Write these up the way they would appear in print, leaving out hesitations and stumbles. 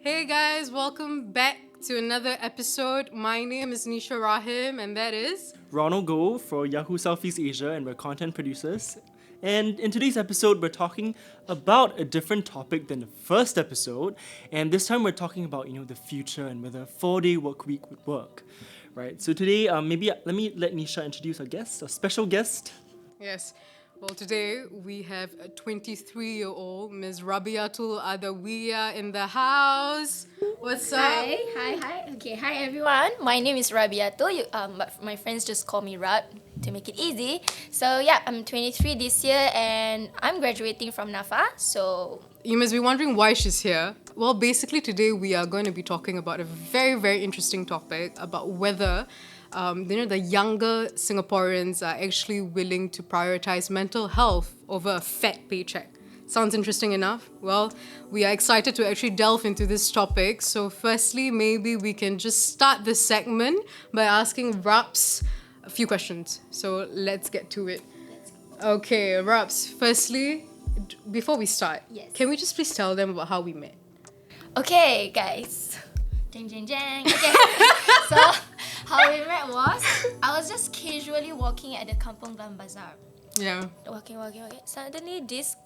Hey guys, welcome back to another episode. My name is Nisha Rahim, and that is. Ronald Go for Yahoo Southeast Asia, and we're content producers. And in today's episode, we're talking about a different topic than the first episode. And this time, we're talking about the future and whether a 4-day work week would work, right? So today, maybe let me let Nisha introduce our guest, a special guest. Yes. Well, today we have a 23-year-old Ms. Rabiatul Adawiyah in the house. What's up? Hi. Okay, hi everyone. My name is Rabiatul. But my friends just call me Rab to make it easy. So yeah, I'm 23 this year and I'm graduating from NAFA. So You must be wondering why she's here. Well, basically today we are going to be talking about a very, very interesting topic about whether the younger Singaporeans are actually willing to prioritize mental health over a fat paycheck. Sounds interesting enough? Well, we are excited to actually delve into this topic. So firstly, maybe we can just start this segment by asking Raps a few questions. So let's get to it. Okay, Raps, firstly, before we start, Yes. can we just please tell them about how we met? okay, guys. Jang. Okay. So how we met was I was just casually walking at the Kampong Glam Bazaar. Yeah. Walking. Suddenly this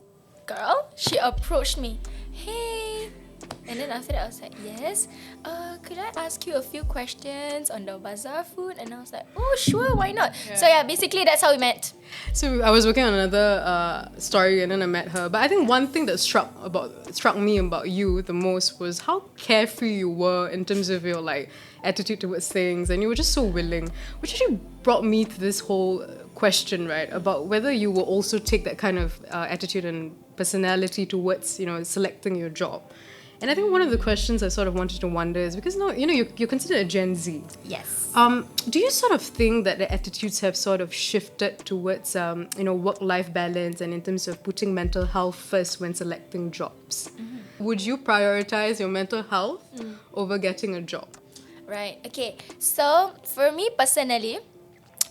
girl, she approached me. Hey. And then after that I was like, yes. Could I ask you a few questions on the bazaar food? And I was like, oh sure, why not? Yeah. So yeah, basically that's how we met. So I was working on another story and then I met her. But I think one thing that struck me about you the most was how carefree you were in terms of your attitude towards things, and you were just so willing, which actually brought me to this whole question, right, about whether you will also take that kind of attitude and personality towards selecting your job. And I think one of the questions I sort of wanted to wonder is because now you're considered a Gen Z. Yes. Do you sort of think that the attitudes have sort of shifted towards work-life balance and in terms of putting mental health first when selecting jobs? Mm-hmm. Would you prioritize your mental health over getting a job? Right. Okay. So for me personally,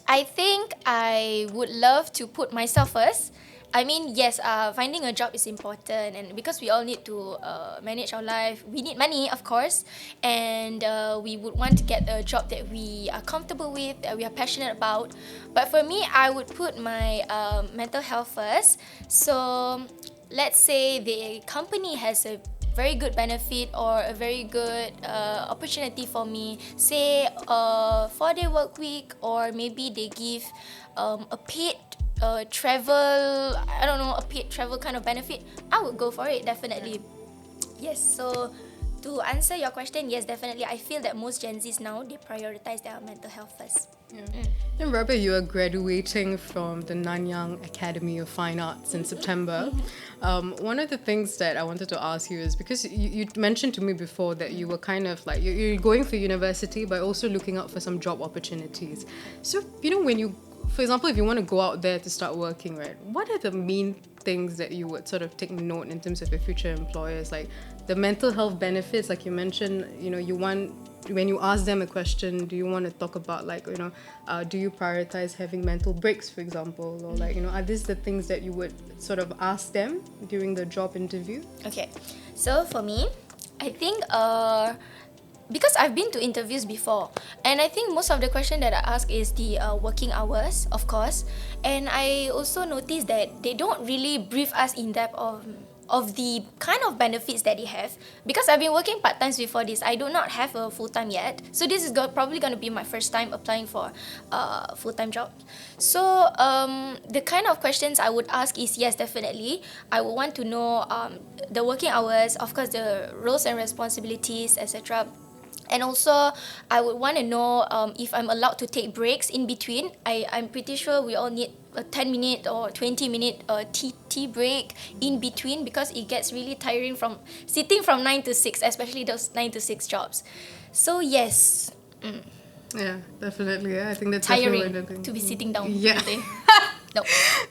I think I would love to put myself first. I mean, yes, finding a job is important, and because we all need to manage our life, we need money, of course, and we would want to get a job that we are comfortable with, that we are passionate about. But for me, I would put my mental health first. So let's say the company has a very good benefit or a very good opportunity for me, say a 4-day work week, or maybe they give a paid travel, I don't know, a paid travel kind of benefit, I would go for it, definitely. Yes, so to answer your question, yes, definitely. I feel that most Gen Zs now, they prioritize their mental health first. And Rabia, you are graduating from the Nanyang Academy of Fine Arts in September. One of the things that I wanted to ask you is because you mentioned to me before that you were kind of like, you're going for university but also looking out for some job opportunities. So, when you, for example, if you want to go out there to start working, right, what are the main things that you would sort of take note in terms of your future employers? Like the mental health benefits, like you mentioned, you want, when you ask them a question, do you want to talk about do you prioritize having mental breaks, for example, or are these the things that you would sort of ask them during the job interview? Okay, so for me, I think because I've been to interviews before, and I think most of the question that I ask is the working hours, of course, and I also noticed that they don't really brief us in depth of the kind of benefits that they have, because I've been working part-times before this. I do not have a full-time yet, so this is probably going to be my first time applying for full-time job. So the kind of questions I would ask is, yes, definitely I would want to know the working hours, of course the roles and responsibilities, etc. And also, I would want to know if I'm allowed to take breaks in between. I'm pretty sure we all need a 10-minute or 20-minute tea break in between, because it gets really tiring from sitting from 9 to 6, especially those 9 to 6 jobs. So yes, Yeah, definitely. Yeah, I think that's tiring definitely one of the things. to be sitting down. Yeah. all day. No.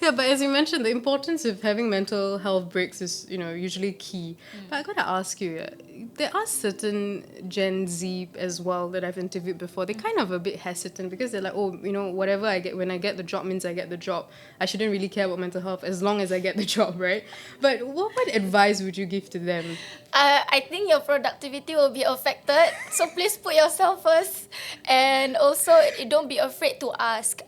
Yeah, but as you mentioned, the importance of having mental health breaks is, usually key. But I gotta ask you, there are certain Gen Z as well that I've interviewed before. They're kind of a bit hesitant because they're like, oh, whatever I get, when I get the job means I get the job. I shouldn't really care about mental health as long as I get the job, right? But what advice would you give to them? I think your productivity will be affected. So please put yourself first. And also, don't be afraid to ask.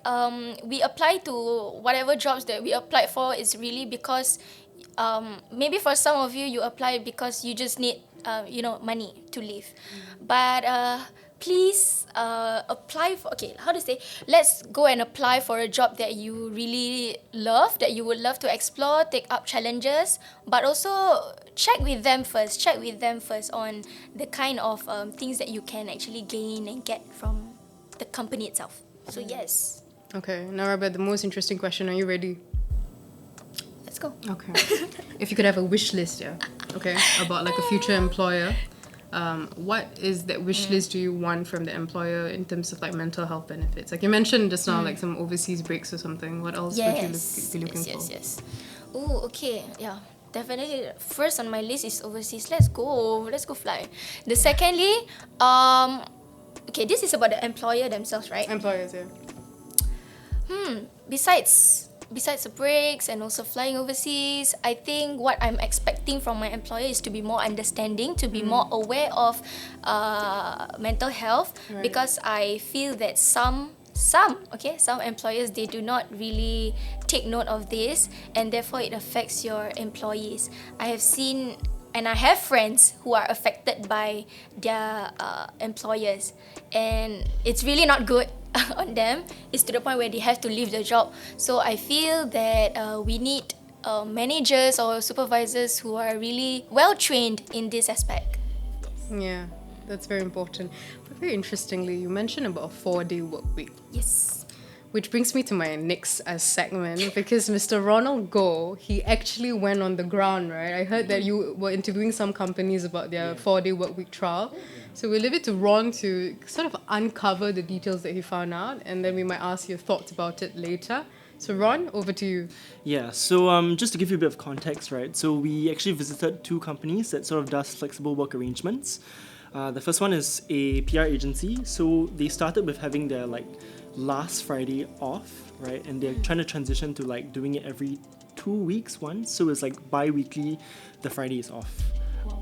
We apply to whatever jobs that we applied for is really because maybe for some of you apply because you just need money to live. But please apply for, let's go and apply for a job that you really love, that you would love to explore, take up challenges, but also check with them first on the kind of things that you can actually gain and get from the company itself. So yes. Okay, now Rabia, the most interesting question, are you ready? Let's go. Okay. If you could have a wish list, about like a future employer, what is that wish list do you want from the employer in terms of like mental health benefits? Like you mentioned just now, like some overseas breaks or something. What else would you be looking for? Yes. Oh, okay. Yeah. Definitely. First on my list is overseas. Let's go fly. The secondly, this is about the employer themselves, right? Employers, yeah. Besides the breaks and also flying overseas, I think what I'm expecting from my employer is to be more understanding, to be more aware of mental health, right. Because I feel that some employers, they do not really take note of this, and therefore it affects your employees. I have seen and I have friends who are affected by their employers, and it's really not good on them. It's to the point where they have to leave the job. So I feel that we need managers or supervisors who are really well trained in this aspect. Yeah, that's very important. But very interestingly, you mentioned about a 4-day work week. Yes. Which brings me to my next segment, because Mr. Ronald Goh, he actually went on the ground, right? I heard that you were interviewing some companies about their 4-day work week trial. So we'll leave it to Ron to sort of uncover the details that he found out, and then we might ask your thoughts about it later. So Ron, over to you. Yeah, so just to give you a bit of context, right? So we actually visited 2 companies that sort of does flexible work arrangements. The first one is a PR agency. So they started with having their last Friday off, right? And they're trying to transition to doing it every 2 weeks once. So it's bi-weekly, the Friday is off.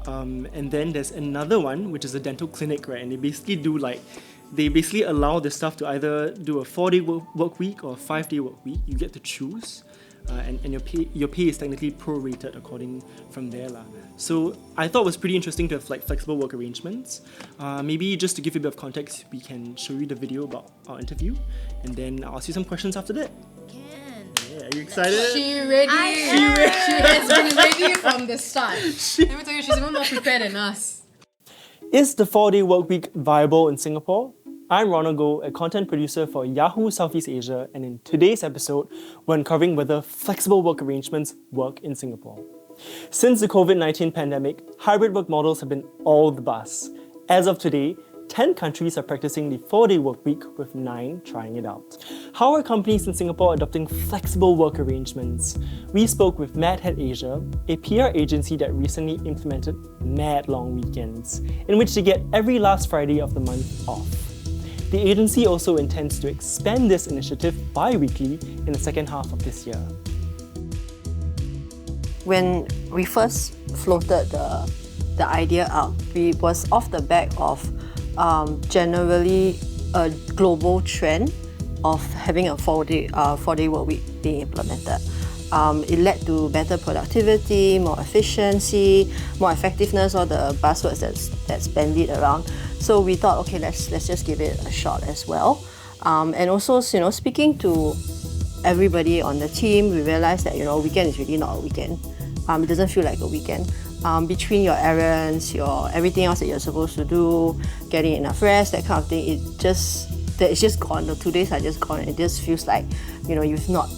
And then there's another one, which is a dental clinic, right? And they basically do they basically allow the staff to either do a 4-day work week or a 5-day work week. You get to choose. And your pay is technically prorated according from there. So I thought it was pretty interesting to have flexible work arrangements. Maybe just to give you a bit of context, we can show you the video about our interview, and then I'll ask you some questions after that. Yeah, are you excited? She ready. She has been ready from the start. Let me tell you, she's even more prepared than us. Is the 4-day work week viable in Singapore? I'm Ronald Goh, a content producer for Yahoo Southeast Asia, and in today's episode, we're uncovering whether flexible work arrangements work in Singapore. Since the COVID-19 pandemic, hybrid work models have been all the buzz. As of today, 10 countries are practicing the 4-day work week, with 9 trying it out. How are companies in Singapore adopting flexible work arrangements? We spoke with Mad Hat Asia, a PR agency that recently implemented mad long weekends, in which they get every last Friday of the month off. The agency also intends to expand this initiative bi-weekly in the second half of this year. When we first floated the idea out, it was off the back of generally a global trend of having a 4-day work week being implemented. It led to better productivity, more efficiency, more effectiveness, all the buzzwords that's bandied around. So we thought, okay, let's just give it a shot as well. And also, speaking to everybody on the team, we realized that weekend is really not a weekend. It doesn't feel like a weekend. Between your errands, your everything else that you're supposed to do, getting enough rest, that kind of thing, it's just gone. The 2 days are just gone. It just feels like you've not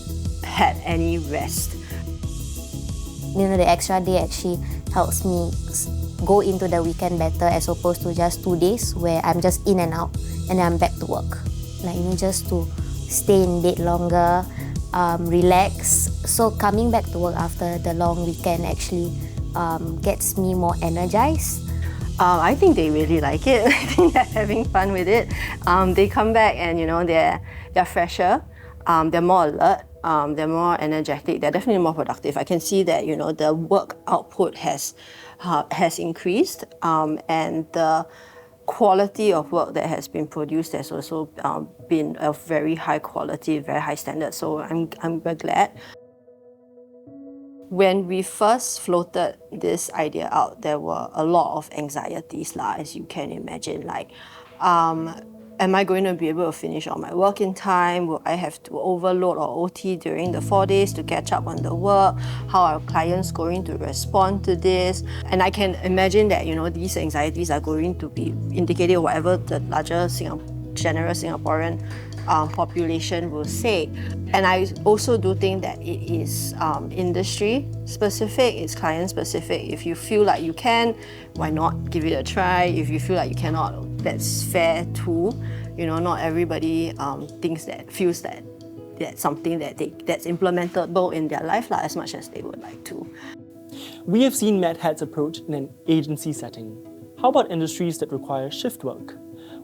had any rest. The extra day actually helps me go into the weekend better, as opposed to just 2 days where I'm just in and out and then I'm back to work. Just to stay in bed longer, relax. So coming back to work after the long weekend actually gets me more energized. I think they really like it. I think they're having fun with it. They come back and they're fresher, they're more alert, they're more energetic, they're definitely more productive. I can see that the work output has increased, and the quality of work that has been produced has also been of very high quality, very high standard. So I'm very glad. When we first floated this idea out, there were a lot of anxieties, as you can imagine. Like, am I going to be able to finish all my work in time? Will I have to overload or OT during the 4 days to catch up on the work? How are clients going to respond to this? And I can imagine that these anxieties are going to be indicative of whatever the larger general Singaporean population will say. And I also do think that it is industry specific, it's client specific. If you feel like you can, why not give it a try? If you feel like you cannot, that's fair too. Not everybody feels that that's something that's implementable in their life as much as they would like to. We have seen Mad Hat's approach in an agency setting. How about industries that require shift work?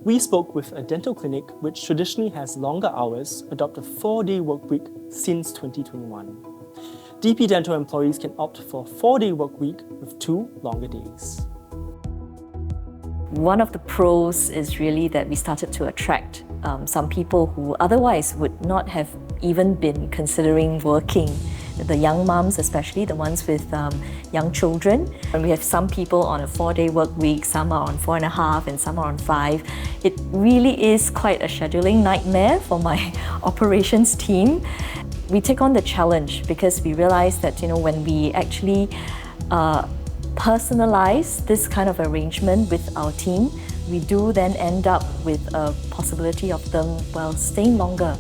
We spoke with a dental clinic which traditionally has longer hours, adopt a 4-day work week since 2021. DP Dental employees can opt for a 4-day work week with 2 longer days. One of the pros is really that we started to attract some people who otherwise would not have even been considering working. The young moms, especially the ones with young children. And we have some people on a 4-day work week, some are on 4.5 and some are on 5. It really is quite a scheduling nightmare for my operations team. We take on the challenge because we realize that when we actually personalize this kind of arrangement with our team, we do then end up with a possibility of them staying longer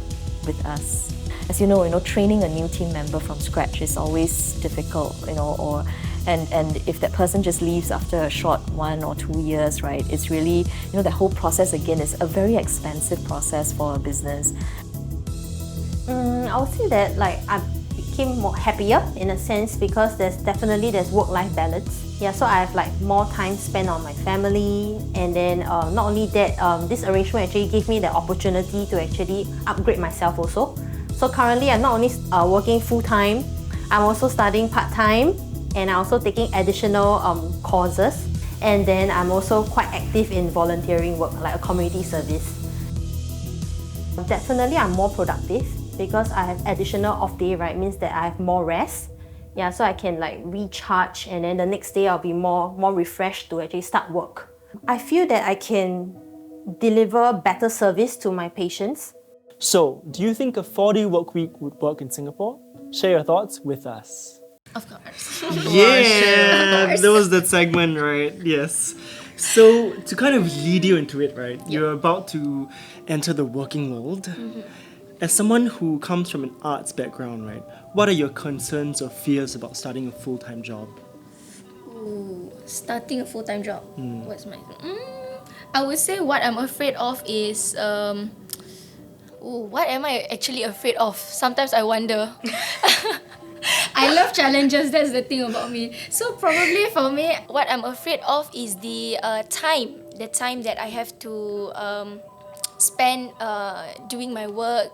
with us. As you know, training a new team member from scratch is always difficult, and if that person just leaves after a short 1 or 2 years, right, it's really, the whole process again is a very expensive process for a business. I would say that I became more happier in a sense because there's work-life balance. Yeah, so I have more time spent on my family, and then not only that, this arrangement actually gave me the opportunity to actually upgrade myself also. So currently I'm not only working full-time, I'm also studying part-time, and I'm also taking additional courses, and then I'm also quite active in volunteering work, like a community service. Definitely I'm more productive because I have additional off day, right? Means that I have more rest. Yeah, so I can recharge, and then the next day I'll be more refreshed to actually start work. I feel that I can deliver better service to my patients. So, do you think a 4-day work week would work in Singapore? Share your thoughts with us. Of course. Yeah, there was that segment, right? Yes. So, to kind of lead you into it, right? You're about to enter the working world. Mm-hmm. As someone who comes from an arts background, right? What are your concerns or fears about starting a full-time job? Ooh, starting a full-time job. What's my... I would say what I'm afraid of is... what am I actually afraid of? Sometimes I wonder. I love challenges, that's the thing about me. So probably for me, what I'm afraid of is the time that I have to spend doing my work.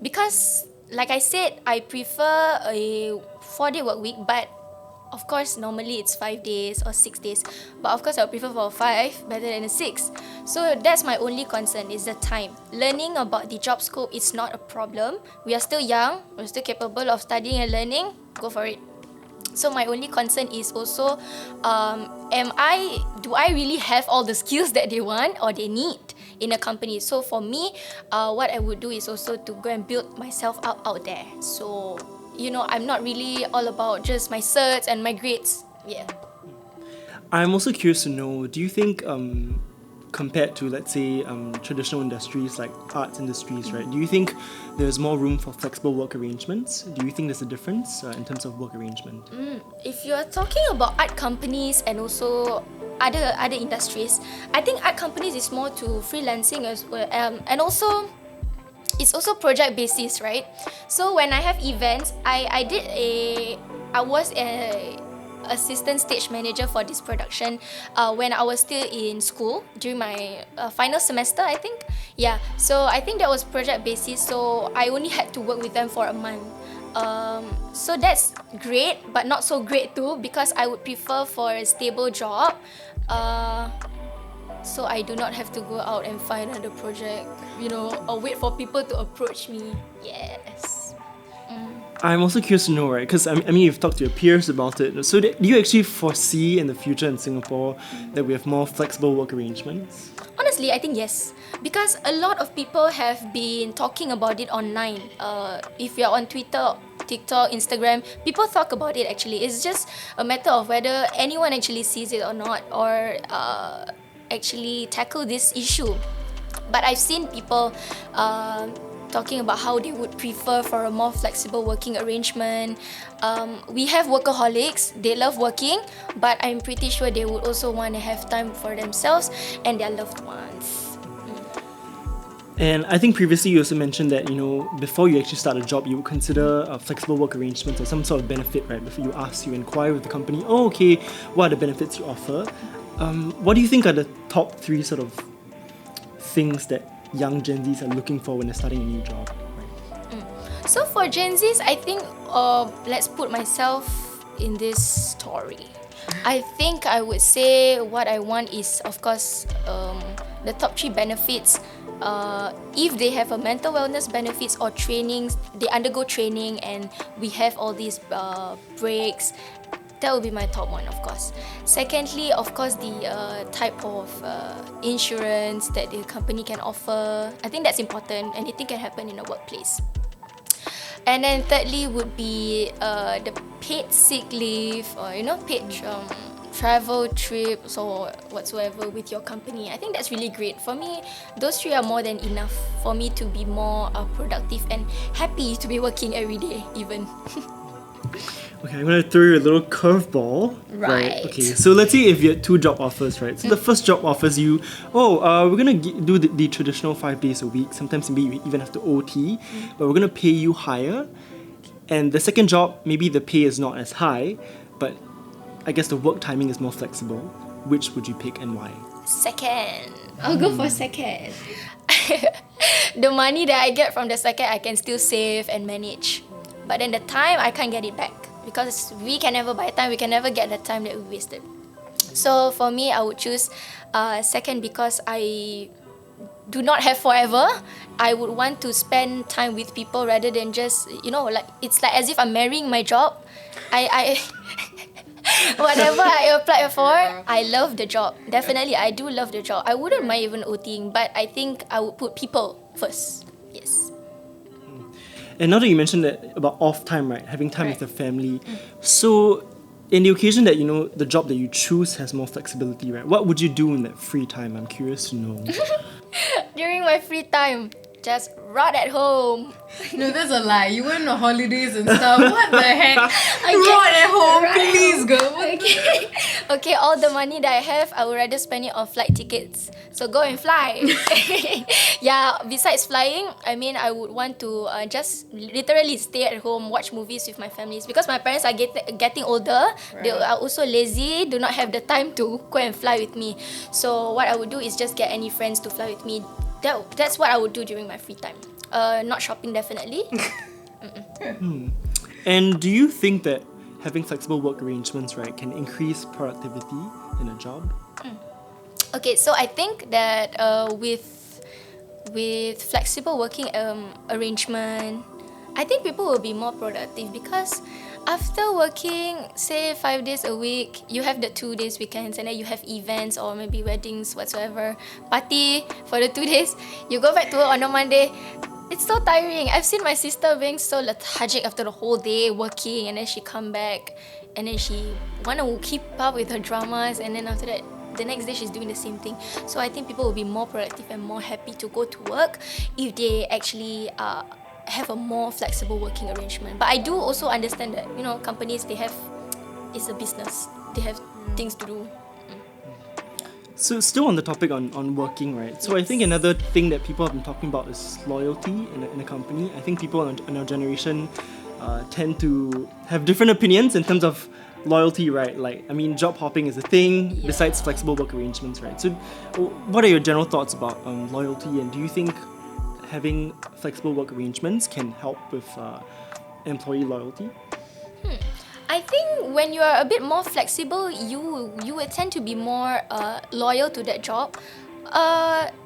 Because like I said, I prefer a 4-day work week, but of course, normally it's 5 days or 6 days. But of course, I would prefer for a 5 better than a 6. So that's my only concern is the time. Learning about the job scope is not a problem. We are still young. We're still capable of studying and learning. Go for it. So my only concern is also, do I really have all the skills that they want or they need in a company? So for me, what I would do is also to go and build myself up out there. So... I'm not really all about just my certs and my grades. Yeah. I'm also curious to know, do you think compared to, let's say, traditional industries like arts industries, right? Do you think there's more room for flexible work arrangements? Do you think there's a difference in terms of work arrangement? If you're talking about art companies and also other industries, I think art companies is more to freelancing as well, and also it's also project basis, right? So when I have events, I was a assistant stage manager for this production when I was still in school during my final semester, I think. Yeah, so I think that was project basis, so I only had to work with them for a month. So that's great, but not so great too, because I would prefer for a stable job. So I do not have to go out and find another project, or wait for people to approach me. Yes. I'm also curious to know, right? Because I mean, you've talked to your peers about it. So, do you actually foresee in the future in Singapore that we have more flexible work arrangements? Honestly, I think yes. Because a lot of people have been talking about it online. If you're on Twitter, TikTok, Instagram, people talk about it actually. It's just a matter of whether anyone actually sees it or not, or actually tackle this issue. But I've seen people talking about how they would prefer for a more flexible working arrangement. We have workaholics, they love working, but I'm pretty sure they would also want to have time for themselves and their loved ones. And I think previously you also mentioned that, before you actually start a job, you would consider flexible work arrangements or some sort of benefit, right? Before you inquire with the company, what are the benefits you offer? What do you think are the top 3 sort of things that young Gen Zs are looking for when they're starting a new job? So for Gen Zs, I think, let's put myself in this story. I think I would say what I want is, of course, the top 3 benefits. If they have a mental wellness benefits or trainings, they undergo training and we have all these breaks. That would be my top one, of course. Secondly, of course, the type of insurance that the company can offer. I think that's important. Anything can happen in a workplace. And then thirdly would be the paid sick leave or, paid travel trips or whatsoever with your company. I think that's really great. For me, those 3 are more than enough for me to be more productive and happy to be working every day, even. Okay, I'm going to throw you a little curveball. Right. Okay, so let's say if you had 2 job offers, right? So the first job offers you, we're going to do the traditional 5 days a week. Sometimes maybe you even have to OT, but we're going to pay you higher. And the second job, maybe the pay is not as high, but I guess the work timing is more flexible. Which would you pick and why? Second. I'll go for second. The money that I get from the second, I can still save and manage. But then the time, I can't get it back. Because we can never buy time, we can never get the time that we wasted. So for me, I would choose second because I do not have forever. I would want to spend time with people rather than just, it's like as if I'm marrying my job. I whatever I apply for, I love the job. Definitely, I do love the job. I wouldn't mind even OTing, but I think I would put people first. Yes. And now that you mentioned that about off time, right? Having time with the family. So, in the occasion that, the job that you choose has more flexibility, right? What would you do in that free time? I'm curious to know. During my free time, just rot at home. No, that's a lie. You went on holidays and stuff. What the heck? Rot at home, please, girl. Okay, all the money that I have, I would rather spend it on flight tickets. So go and fly. Yeah, besides flying, I would want to just literally stay at home, watch movies with my families. Because my parents are getting older, they are also lazy, do not have the time to go and fly with me. So what I would do is just get any friends to fly with me. That's what I would do during my free time. Not shopping, definitely. And do you think that having flexible work arrangements, right, can increase productivity in a job? Okay, so I think that with flexible working arrangement, I think people will be more productive because after working, say 5 days a week, you have the 2 days weekends and then you have events or maybe weddings, whatsoever, party for the 2 days. You go back to work on a Monday. It's so tiring. I've seen my sister being so lethargic after the whole day working, and then she come back and then she want to keep up with her dramas, and then after that, the next day she's doing the same thing. So I think people will be more productive and more happy to go to work if they actually have a more flexible working arrangement. But I do also understand that, companies, it's a business. They have things to do. So still on the topic on working, right? So I think another thing that people have been talking about is loyalty in a company. I think people in our generation tend to have different opinions in terms of loyalty, right? Like, I mean, job hopping is a thing besides flexible work arrangements, right? So what are your general thoughts about loyalty, and do you think having flexible work arrangements can help with employee loyalty? I think when you are a bit more flexible, you will tend to be more loyal to that job.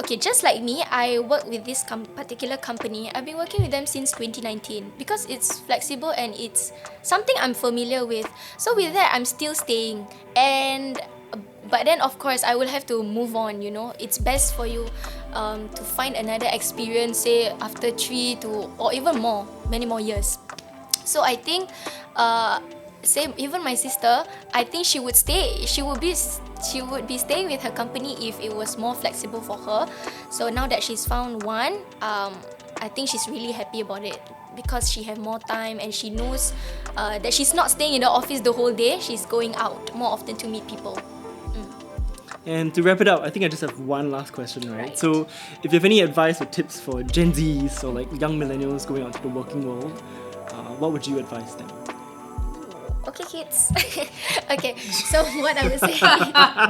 Okay, just like me, I work with this particular company. I've been working with them since 2019 because it's flexible and it's something I'm familiar with. So with that, I'm still staying. But then of course, I will have to move on. You know, it's best for you to find another experience, say after 3 to or even more, many more years. So I think. Same, even my sister, I think she would stay. She would be staying with her company if it was more flexible for her. So now that she's found one, I think she's really happy about it because she have more time and she knows that she's not staying in the office the whole day. She's going out more often to meet people. And to wrap it up, I think I just have one last question, right? So if you have any advice or tips for Gen Zs or like young millennials going out to the working world, what would you advise them? Okay, kids. Okay, so what I would say,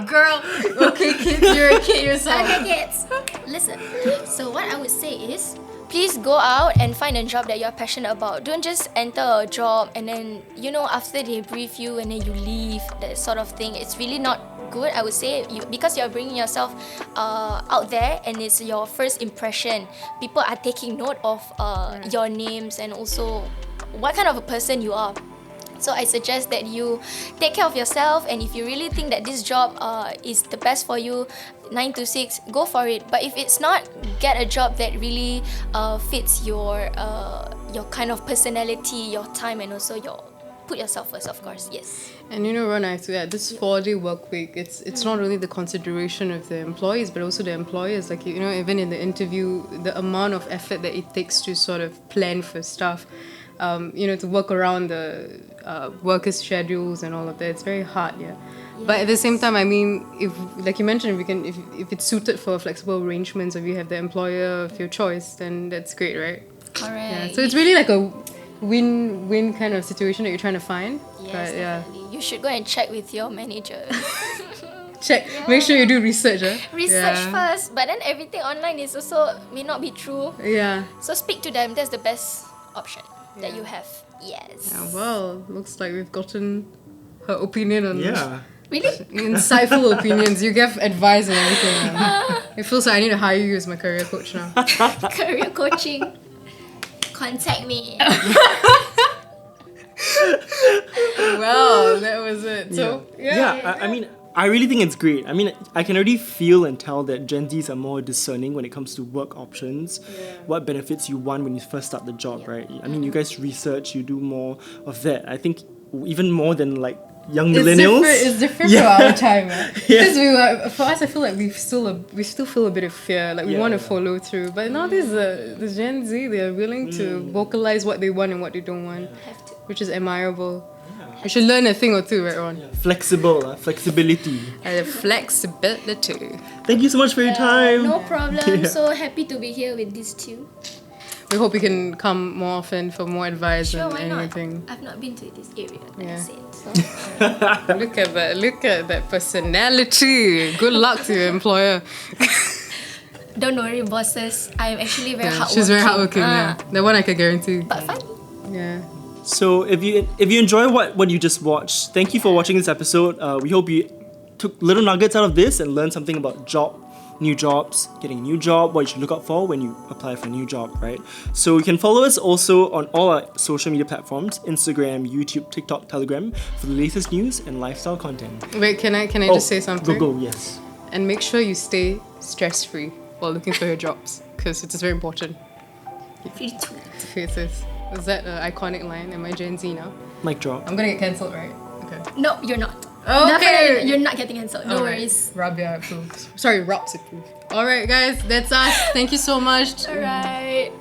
Girl, okay, kids, you're a kid yourself. okay, kids, listen. So what I would say is, please go out and find a job that you're passionate about. Don't just enter a job and then after they brief you and then you leave, that sort of thing. It's really not good. I would say because you're bringing yourself out there and it's your first impression. People are taking note of your names and also what kind of a person you are. So I suggest that you take care of yourself, and if you really think that this job is the best for you, 9 to 6, go for it. But if it's not, get a job that really fits your kind of personality, your time, and also put yourself first, of course. Yes. And Ron, I have to add, this 4-day work week, it's not only the consideration of the employees, but also the employers. Like, even in the interview, the amount of effort that it takes to sort of plan for stuff, to work around the workers' schedules and all of that. It's very hard, yeah. Yes. But at the same time, I mean, if, like you mentioned, if it's suited for flexible arrangements, or if you have the employer of your choice, then that's great, right? Correct. Yeah. So it's really like a win-win kind of situation that you're trying to find. Yes, but, yeah. Definitely. You should go and check with your manager. Check. Yeah. Make sure you do research. Research first, but then everything online is also may not be true. Yeah. So speak to them. That's the best option that you have. Yes. Yeah, well, looks like we've gotten her opinion on Really? Insightful opinions. You give advice and everything. It feels like I need to hire you as my career coach now. Career coaching. Contact me. Well, that was it. So, I mean, I really think it's great. I mean, I can already feel and tell that Gen Zs are more discerning when it comes to work options, what benefits you want when you first start the job, right? I mean, you guys research, you do more of that. I think even more than like young millennials. It's different for our time, right? Because for us, I feel like we still feel a bit of fear. Like we want to follow through. But now the Gen Z, they're willing to vocalize what they want and what they don't want, which is admirable. We should learn a thing or two, right, Ron? Flexibility. Flexibility. Thank you so much for your time. No problem. So happy to be here with these two. We hope you can come more often for more advice and why anything. I've not been to this area, like I said. So. Look at that personality. Good luck to your employer. Don't worry, bosses. I'm actually very hardworking. She's very hardworking, yeah. That one I can guarantee. But fun. Yeah. So if you enjoy what you just watched, thank you for watching this episode. We hope you took little nuggets out of this and learned something about new jobs, getting a new job, what you should look out for when you apply for a new job, right? So you can follow us also on all our social media platforms, Instagram, YouTube, TikTok, Telegram, for the latest news and lifestyle content. Wait, can I just say something? Go, yes. And make sure you stay stress-free while looking for your jobs, because it's very important. Is that an iconic line? Am I Gen Z now? Mic drop. I'm gonna get cancelled, right? Okay. No, you're not. Okay. Definitely, you're not getting cancelled. No worries. Rabia approved. Sorry, Rob's approved. Alright guys, that's us. Thank you so much. Alright.